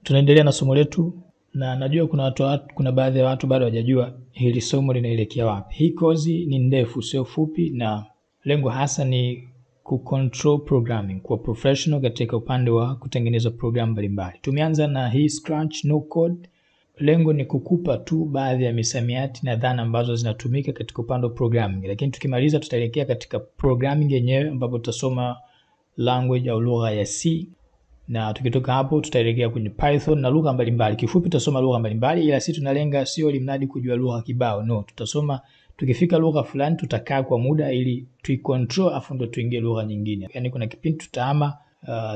Tunaendelea na somo letu na najua kuna baadhi ya watu bado hawajajua hili somo linaelekea wapi. Hii kozi ni ndefu sio fupi, na lengo hasa ni kucontrol programming, kwa professional katika upande wa kutengeneza programu mbalimbali. Tumeanza na hii Scratch no code. Lengo ni kukupa tu baadhi ya misamiati na dhana ambazo zinatumika katika upande wa programming. Lakini tukimaliza tutaelekea katika programming yenyewe ambapo tutasoma language au lugha ya C. Na tukitoka hapo tutaelekea kwenye Python na lugha mbalimbali. Kifupi tutasoma lugha mbalimbali, ila sisi tunalenga sio limradi kujua lugha kibao. No, tutasoma tukifika lugha fulani tutakaa kwa muda ili tuicontrol afu ndo tuingie lugha nyingine. Yaani kuna kipindi tutahama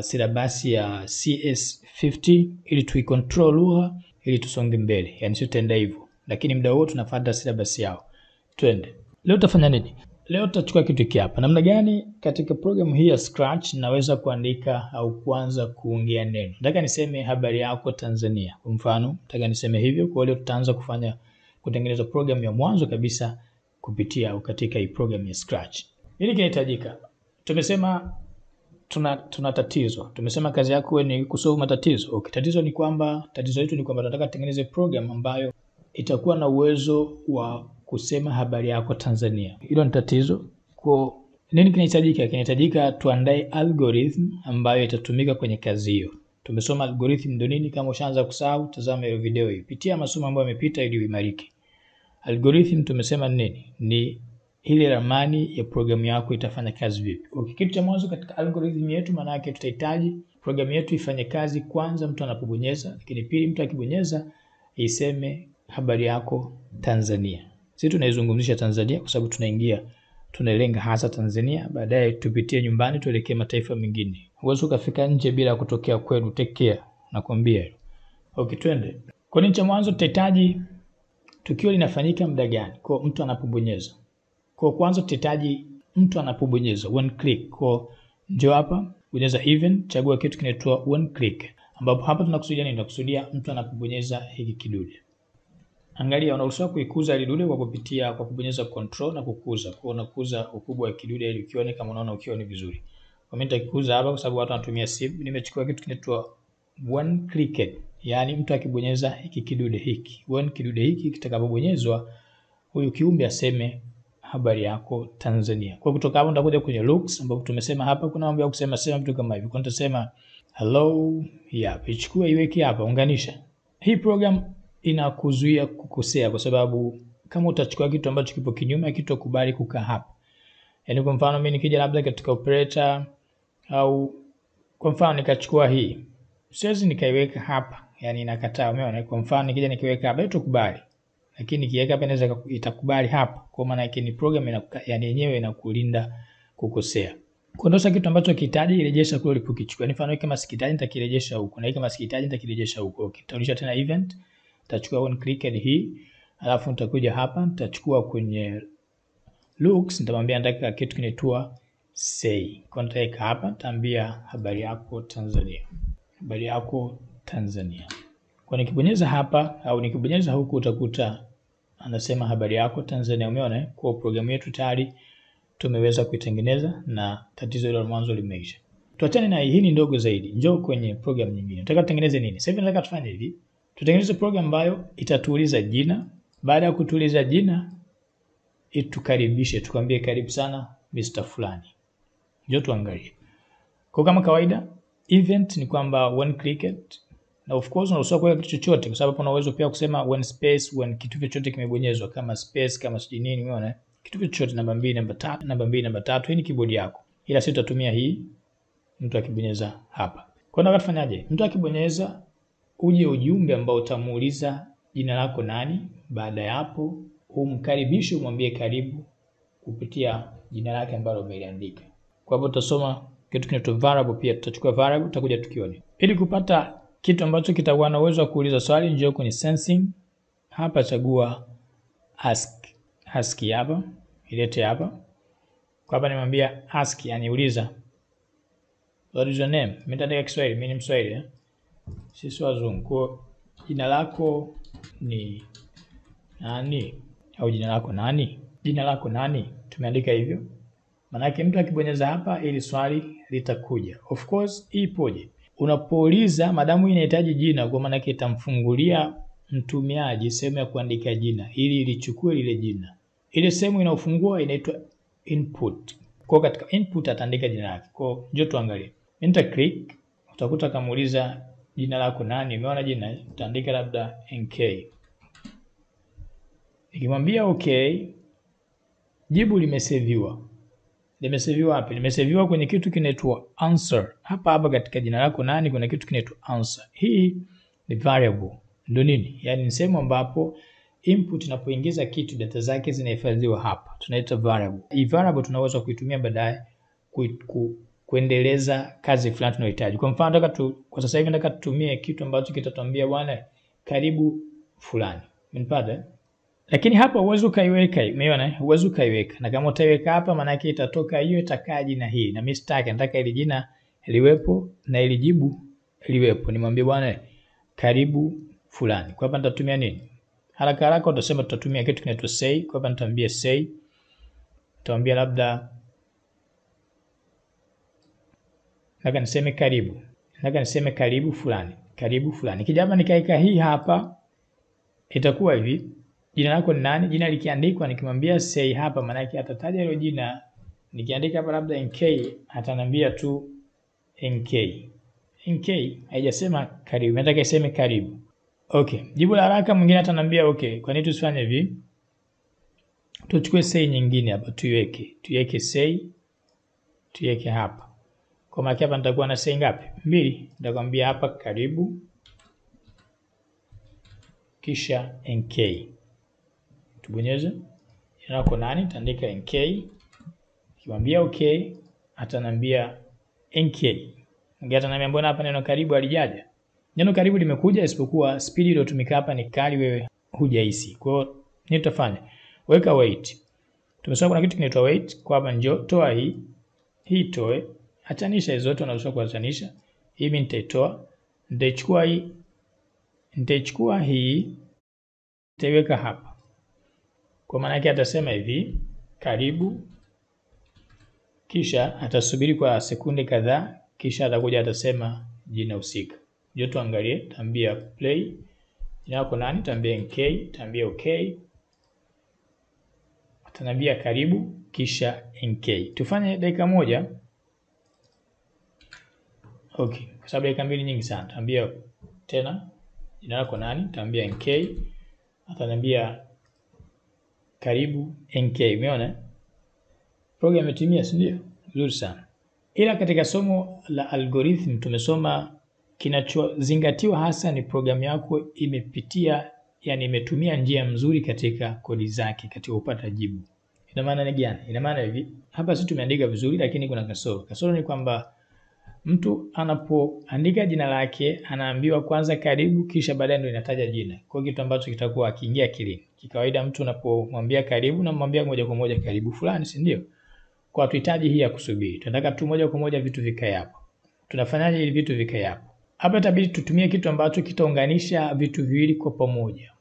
syllabus ya CS50 ili tuicontrol lugha ili tusonge mbele. Yaani sio tenda hivyo. Lakini muda wote tunafuata syllabus yao. Twende. Leo tutafanya nini? Leo tutachukua kitu hiki hapa. Namna gani katika programu hii ya Scratch naweza kuandika au kuanza kuongea neno. Nataka niseme habari yako Tanzania. Kwa mfano, nataka niseme hivyo. Kwa hiyo tutaanza kutengeneza programu ya mwanzo kabisa kupitia au katika hii programu ya Scratch. Nini kinahitajika? Tumesema tuna tatizo. Tumesema kazi yako ni kusolve matatizo. Okay, tatizo letu ni kwamba tunataka tutengeneze programu ambayo itakuwa na uwezo wa kusema habari yako Tanzania. Hilo ni tatizo. Kwa nini kinahitajika? Kinahitajika tuandae algorithm ambayo itatumika kwenye kazi hiyo. Tumesoma algorithm ndio nini. Kama ushaanza kusahau, tazama ile video hii. Pitia masomo ambayo yamepita ili uimarike. Algorithm tumesema nini? Ni ile ramani ya programu yako itafanya kazi vipi. Okay, kitu cha mwanzo katika algorithm yetu maana yake tutahitaji programu yetu ifanye kazi kwanza mtu anapobonyeza, lakini pili mtu akibonyeza iseme habari yako Tanzania. Sisi tunaizungumzisha Tanzania kwa sababu tunalenga hasa Tanzania, baadaye tupitie nyumbani tuelekee mataifa mengine. Huwezi ukafika nje bila kutokea kwenu, take care, nakwambia hilo. Okay, twende. Kwa nini cha mwanzo tutahitaji tukio linafanyika muda gani? Kwa mtu anapobonyeza. Kwa kwanza tutahitaji mtu anapobonyeza one click. Kwa njoo hapa, bonyeza event, chagua kitu kinaitwa one click. Ambapo hapa tunakusudia nini? Tunakusudia mtu anapobonyeza hiki kidude. Angalia, unaruhusiwa kuikuza ile dude kwa kubonyeza control na kukuza. Kwa unakuza ukubwa wa kidude ili ukione kama unaona ukiwa ni vizuri. Kwa mimi nitakikuza hapa kwa sababu watu wanatumia simu. Nimechukua kitu kinaitwa one click. Yaani mtu akibonyeza hiki kidude hiki. One kidude hiki kitakapobonyezwa huyu kiumbe aseme habari yako Tanzania. Kwa kutoka hapo nitakuja kwenye looks ambapo tumesema hapa kuna mambo ya kusema vitu kama hivi. Kwa nitasema hello, ichukue iweke hapa, unganisha. Hii program inakuzuia kukosea kwa sababu kama utachukua kitu ambacho kipo kinyume kitakubali kukaa hapa. Yaani kwa mfano mimi nikija labda katika operator au kwa mfano nikachukua hii, siwezi nikaiweka hapa, yani inakataa. Umeona? Kwa mfano nikija nikiweka hapa itakubali, lakini nikiweka hapa inaweza itakubali hapa. Kwa maana yake ni program yani yenyewe inakulinda kukosea. Kuondosha kitu ambacho kihitaji irejesha kule ulipokichukua. Mfano kama sikitaji nitakirejesha huko, na kama sikitaji nitakirejesha huko. Okay, tutarudisha tena event. Nitachukua one click hii, alafu nitakuja hapa, nitachukua kwenye looks, nitamwambia nataka kitu kinaitwa say. Kwa nitaweka hapa, nitaambia habari yako Tanzania. Habari yako Tanzania. Kwa nikibonyeza hapa au nikibonyeza huku utakuta anasema habari yako Tanzania. Umeona? Kwa programu yetu tayari tumeweza kuitengeneza na tatizo hilo la mwanzo limeisha. Tuachane na hii ni ndogo zaidi. Njoo kwenye program nyingine. Nataka tutengeneze nini? Sasa hivi nataka tufanye hivi. Tutengeneze program ambayo itatuuliza jina. Baada ya kutuuliza jina, itukaribishe, tukwambie karibu sana Mr. fulani. Njoo tuangalie. Kwa kama kawaida, event ni kwamba one click. Na of course unaruhusiwa kuweka kitu chochote kwa sababu una uwezo pia kusema one space, one kitu chochote kimebonyezwa kama space, kama sijui nini, umeona? Kitu chochote namba 2, namba 3, namba 2, namba 3, hii ni keyboard yako. Ila sisi tutatumia hii mtu akibonyeza hapa. Kwa nini tufanyaje? Mtu akibonyeza uje ujumbe ambao utamuuliza jina lako nani. Baada ya hapo umkaribishe, umwambie karibu kupitia jina lake ambalo umeliandika. Kwa hivyo tutasoma kitu kinaitwa variable, pia tutachukua variable tutakuja tukione. Ili kupata kitu ambacho kitakuwa na uwezo wa kuuliza swali, njoo kwenye sensing. Hapa chagua ask. Ask hapa, ilete hapa. Kwa hapa nimwambia ask, yani uliza. What is your name? Mimi nitaandika Kiswahili, mimi ni Mswahili. Sisi wazungu. Kwa jina lako ni nani? Au jina lako nani? Jina lako nani? Tumeandika hivyo. Maana yake mtu akibonyeza hapa ili swali litakuja. Of course ipoje. unapouliza madamu inahitaji jina, kwa maana itamfungulia mtumiaji sehemu ya kuandika jina ili ilichukue lile jina. Ile sehemu inaofungua inaitwa input. Kwa katika input ataandika jina lake. Kwa njoo tuangalie. Nita click, utakuta kamuuliza jina lako nani? Umeona jina? Utaandika labda NK. Nikimwambia okay, jibu limeseviwa. Limeseviwa wapi? Limeseviwa kwenye kitu kinaitwa answer. Hapa katika jina lako nani kuna kitu kinaitwa answer. Hii ni variable. Ndio nini? Yaani ni sehemu ambapo input inapoingiza kitu data zake zinahifadhiwa hapa. Tunaita variable. Hii variable tunaweza kuitumia baadaye kuendeleza kazi fulani tunayohitaji. Kwa mfano kwa sasa hivi nataka tutumie kitu ambacho kitatuambia bwana karibu fulani. Umenipata? Lakini hapa uwezo kaiweka, umeona? Uwezo kaiweka. Na kama utaiweka hapa maana yake itatoka hiyo itakaa jina hii. Na mimi sitaki, nataka ile jina liwepo na ile jibu liwepo. Nimwambie bwana karibu fulani. Kwa hapa nitatumia nini? Haraka haraka utasema tutatumia kitu kinaitwa say. Kwa hapa nitaambia say. Nitaambia labda nataka niseme karibu. Nataka niseme karibu fulani. Karibu fulani. Nikija hapa nikaika hii hapa itakuwa hivi. Jina lako ni nani? Jina likiandikwa nikimwambia say hapa maana yake atataja hilo jina. Nikiandika hapa labda NK ataniambia tu NK. NK haijasema karibu. Nataka iseme karibu. Okay. Jibu la haraka mwingine ataniambia okay. Kwa nini tusifanye hivi? Tuchukue say nyingine hapa tuiweke. Tuiweke say. Tuiweke hapa. Kwa maana hapa nitakuwa na say ngapi? 2. Nitakwambia hapa karibu kisha NK. Tubonyeze. Jina lako nani? Nitaandika NK. Nikimwambia okay, ataniambia NK. Ngeta ananiambia mbona hapa neno karibu halijaja? Neno karibu limekuja isipokuwa speed iliyotumika hapa ni kali, wewe hujahisi. Kwa hiyo nini tutafanya? Weka wait. Tumesema kuna kitu kinaitwa wait. Kwa hapa njoo toa hii. Hii toe. Achanisha hizo zote unaweza kuachanisha. Hii mimi nitaitoa. Nitaichukua hii. Nitaiweka hapa. Kwa maana yake atasema hivi, karibu. Kisha atasubiri kwa sekunde kadhaa, kisha atakuja atasema jina husika. Njoo tuangalie, tambia play. Jina lako nani? Tambia NK, tambia okay. Atanambia karibu kisha NK. Tufanye dakika moja. Okay, kwa sababu dakika mbili nyingi sana. Tambia tena jina lako nani? Tambia NK. Atanambia karibu NK. Umeona? Program imetimia, si ndio? Nzuri sana. Ila katika somo la algorithm tumesoma kinachozingatiwa hasa ni programu yako imepitia, yani imetumia njia nzuri katika kodi zake katika kupata jibu. Ina maana ni gani? Ina maana hivi, hapa sisi tumeandika vizuri lakini kuna kasoro. Kasoro ni kwamba mtu anapoandika jina lake anaambiwa kwanza karibu kisha baadaye ndio inataja jina. Kwa kitu ambacho kitakuwa akiingia akilini. Kikawaida mtu unapomwambia karibu na mwambia moja kwa moja karibu fulani, si ndio? Kwa tuhitaji hii ya kusubiri. Tunataka tu moja kwa moja vitu vikae hapo. Tunafanyaje ili vitu vikae hapo? Hapa itabidi tutumie kitu ambacho kitaunganisha vitu viwili kwa pamoja.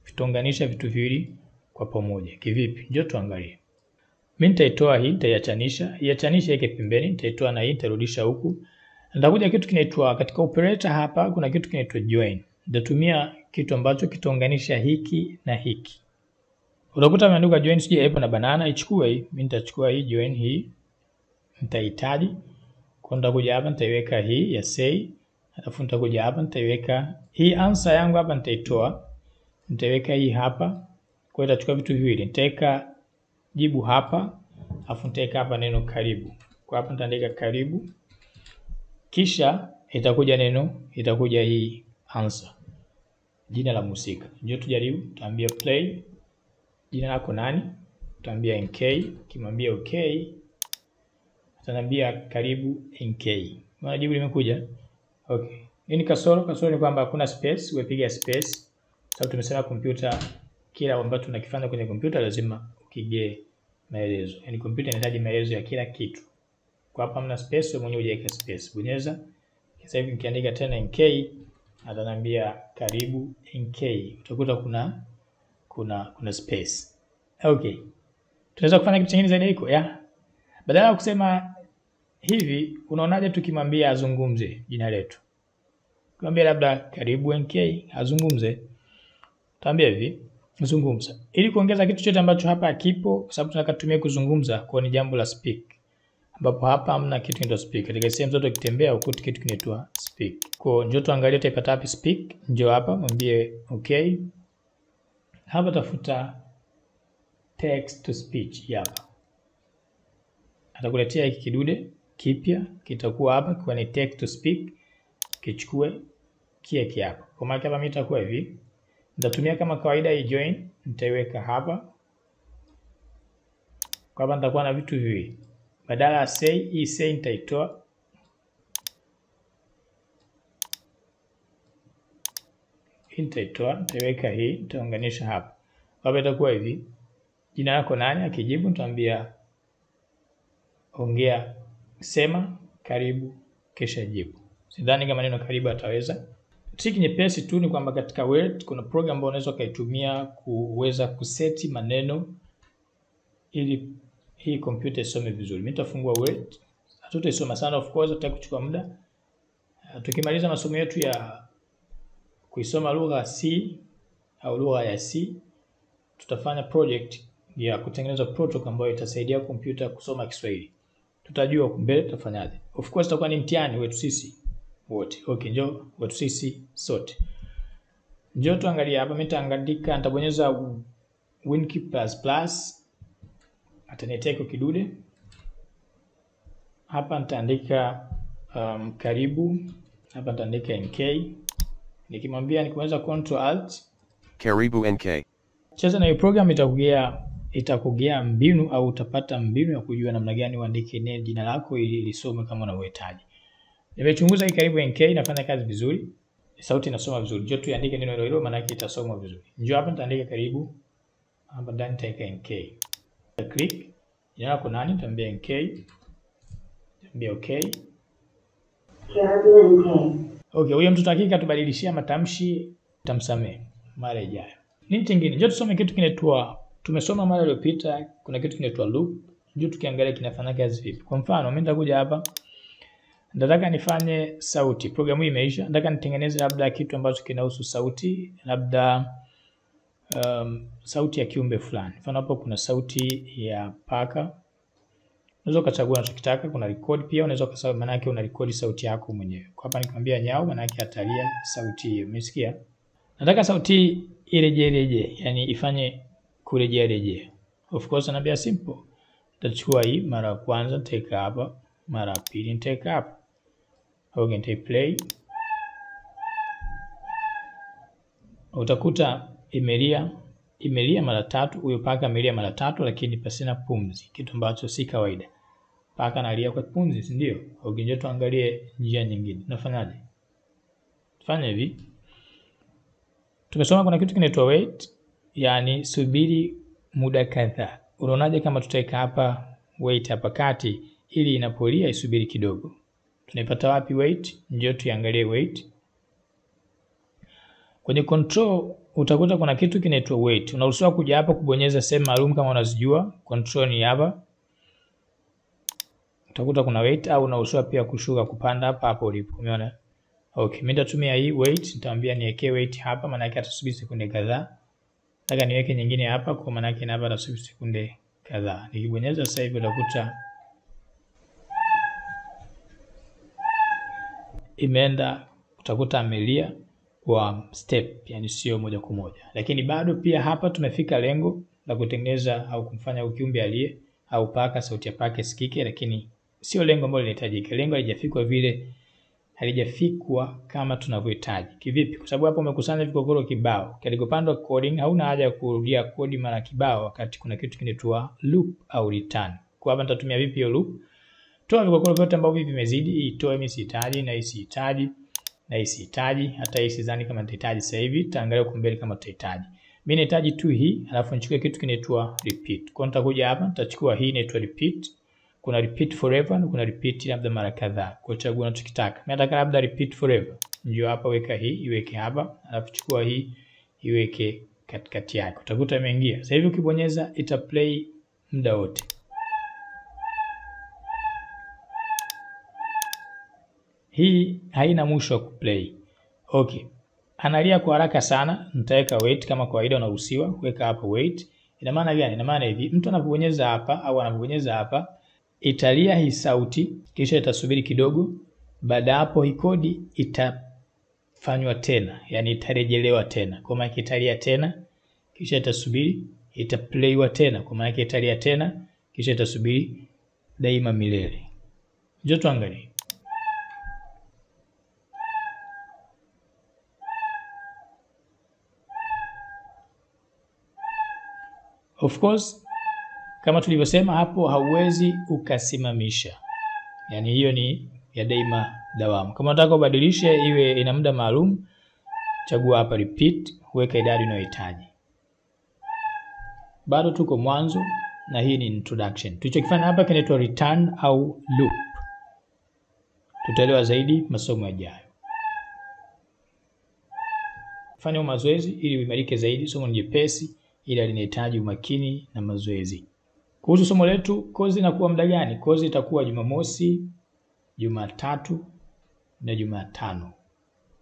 Vitaunganisha vitu viwili kwa pamoja. Kivipi? Njoo tuangalie. Mimi nitaitoa hii, nitaiachanisha. Iachanisha yake pembeni, nitaitoa na hii nitarudisha huku. Nitakuja kitu kinaitwa katika operator hapa kuna kitu kinaitwa join. Nitatumia kitu ambacho kitaunganisha hiki na hiki. Utakuta ameandika join sije hapo na banana, ichukue hii. Mimi nitachukua hii join hii. Nitahitaji. Kwa nitakuja hapa nitaiweka hii ya say. Alafu nitakuja hapa nitaiweka hii answer yangu hapa nitaitoa. Nitaiweka hii hapa. Kwa hiyo itachukua vitu viwili. Nitaweka jibu hapa. Alafu nitaweka hapa neno karibu. Kwa hapa nitaandika karibu. Kisha itakuja hii answer. Jina la mhusika. Njoo tujaribu, tutaambia play. Jina lako nani? Tutaambia NK, kimwambia okay. Ataniambia karibu NK. Maana jibu limekuja. Okay. Nini kasoro? Kasoro ni kwamba hakuna space, umepiga space. Sababu tumesema kompyuta kila ambacho tunakifanya kwenye kompyuta lazima ukige maelezo. Yaani kompyuta inahitaji maelezo ya kila kitu. Kwa hapa hamna space, wewe mwenyewe hujaweka space. Bonyeza. Sasa hivi nikiandika tena NK, ataniambia karibu NK. Utakuta kuna space. Okay. Tunaweza kufanya kitu kingine zaidi hiko, ya. Badala ya kusema hivi unaonaje tukimwambia azungumze jina letu? Kumwambia labda karibu NK azungumze. Tuambie hivi, zungumza. Ili kuongeza kitu chochote ambacho hapa hakipo, kwa sababu tunataka tumie kuzungumza kwa ni jambo la speak. Ambapo hapa hamna kitu kinaitwa speak. Katika sehemu zote ukitembea ukuti kitu kinaitwa speak. Kwa njoo tuangalie utaipata wapi speak. Njoo hapa mwambie okay. Hapa tafuta text to speech hapa. Atakuletea hiki kidude kipya kitakuwa hapa kwa ni text to speak. Kichukue kieke hapa. Kwa maana hapa mimi itakuwa hivi. Nitatumia kama kawaida hii join, nitaiweka hapa. Kwa hapa nitakuwa na vitu viwili. Badala ya say, hii say nitaitoa. Hii nitaitoa, nitaiweka hii, nitaunganisha hapa. Kwa hapa itakuwa hivi. Jina lako nani? Akijibu nitaambia ongea, sema, karibu, kisha jibu. Sidhani kama neno karibu ataweza. Trick nyepesi tu ni kwamba katika Word kuna program ambayo unaweza kaitumia kuweza kuseti maneno ili hii kompyuta isome vizuri. Mimi nitafungua Word. Hatutaisoma sana of course, tutaki kuchukua muda. Tukimaliza masomo yetu ya kuisoma lugha C au lugha ya C, tutafanya project ya kutengeneza protocol ambayo itasaidia kompyuta kusoma Kiswahili. Tutajua mbele tutafanyaje. Of course itakuwa ni mtihani wetu sisi wote. Okay, njoo wetu sisi sote. Njoo tuangalie hapa, mimi nitaandika, nitabonyeza WinKey++. Ataniletea kwa kidude. Hapa nitaandika karibu. Hapa nitaandika NK. Nikimwambia nikiweza Control Alt karibu NK. Cheza na hiyo program itakugea mbinu au utapata mbinu ya kujua namna gani uandike neno jina lako ili lisome kama unavyohitaji. Nimechunguza hii karibu NK inafanya kazi vizuri. Sauti inasoma vizuri. Njoo tuandike neno hilo maana yake itasoma vizuri. Njoo hapa nitaandika karibu. Hapa ndani nitaweka NK. Click. Jina lako nani? Nitaambia NK. Nitaambia okay. Karibu NK. Okay, huyo mtu hakika tubadilishia matamshi, tutamsamehe mara ijayo. Nini kingine? Njoo tusome kitu kinaitwa, tumesoma mara iliyopita kuna kitu kinaitwa loop. Njoo tukiangalia kinafanya kazi vipi. Kwa mfano, mimi nitakuja hapa. Nataka nifanye sauti. Programu hii imeisha. Nataka nitengeneze labda kitu ambacho kinahusu sauti, labda sauti ya kiumbe fulani. Mfano hapo kuna sauti ya paka. Unaweza kuchagua unachotaka, kuna record pia, unaweza kusema maana yake una record sauti yako mwenyewe. Kwa hapa nikwambia nyao maana yake atalia sauti hiyo. Umesikia? Nataka sauti irejereje, yani ifanye kurejea. Of course anaambia simple. Nitachukua hii mara ya kwanza nitaweka hapa, mara ya pili nitaweka hapa. Okay, nita play. Utakuta imelia mara 3, huyo paka amelia mara 3 lakini pasina pumzi, kitu ambacho si kawaida. Paka analia kwa pumzi, si ndio? Okay, njoo tuangalie njia nyingine. Tunafanyaje? Tufanye hivi. Tumesoma kuna kitu kinaitwa wait, yani subiri muda kadhaa. Unaonaje kama tutaweka hapa wait hapa kati ili inapolia isubiri kidogo? Tunaipata wapi wait? Njoo tuangalie wait. Kwenye control utakuta kuna kitu kinaitwa wait. Unaruhusiwa kuja hapa kubonyeza sehemu maalum kama unazijua. Control ni hapa. Utakuta kuna wait au unaruhusiwa pia kushuka kupanda hapa hapo ulipo. Umeona? Okay, mimi nitatumia hii wait, nitaambia niweke wait hapa maana yake atasubiri sekunde kadhaa. Nataka niweke nyingine hapa kwa maana yake hapa atasubiri sekunde kadhaa. Nikibonyeza sasa hivi utakuta imeenda, utakuta amelia kwa step, yani sio moja kwa moja. Lakini bado pia hapa tumefika lengo la kutengeneza au kumfanya kiumbe alie au paka sauti ya paka isikike, lakini sio lengo ambalo linahitajika. Lengo halijafikwa vile, halijafikwa kama tunavyohitaji. Kivipi? Kwa sababu hapo umekusanya vikokoro kibao. Kalikopandwa coding hauna haja ya kurudia kodi mara kibao wakati kuna kitu kinaitwa loop au return. Kwa hapa nitatumia vipi hiyo loop? Toa vikokoro vyote ambavyo vimezidi, itoe mimi sihitaji na hii sihitaji na hii sihitaji, hata hii sidhani kama nitahitaji sasa hivi, tutaangalia huko mbele kama tutahitaji. Mimi nahitaji tu hii, alafu nichukue kitu kinaitwa repeat. Kwa nitakuja hapa, nitachukua hii inaitwa repeat. Kuna repeat forever na kuna repeat labda mara kadhaa. Kwa chagua unachotaka. Mimi nataka labda repeat forever. Njoo hapa weka hii, iweke hapa, alafu chukua hii, iweke katikati yake. Utakuta imeingia. Sasa hivi ukibonyeza ita play muda wote. hii haina mwisho wa kuplay. Okay. Analia kwa haraka sana, nitaweka wait kama kawaida unaruhusiwa kuweka hapo wait. Ina maana gani? Ina maana hivi, mtu anapobonyeza hapa au anapobonyeza hapa, italia hii sauti, kisha itasubiri kidogo. Baada hapo hii kodi itafanywa tena, yani itarejelewa tena. Kwa maana italia tena, kisha itasubiri, itaplaywa tena. Kwa maana italia tena, kisha itasubiri daima milele. Njoo tuangalie. Of course, kama tulivyosema hapo hauwezi ukasimamisha. Yani hiyo ni ya daima dawamu. Kama unataka ubadilishe iwe ina muda maalum, chagua hapa repeat, weka idadi unayohitaji. Bado tuko mwanzo na hii ni introduction. Tulichokifanya hapa kinaitwa return au loop. Tutaelewa zaidi masomo yajayo. Fanya mazoezi ili uimarike zaidi. Somo ni jepesi ila linahitaji umakini na mazoezi. Kuhusu somo letu, kozi inakuwa muda gani? Kozi itakuwa Jumamosi, Jumatatu na Jumatano.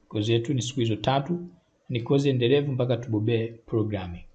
Kozi yetu ni siku hizo 3, ni kozi endelevu mpaka tubobee programming.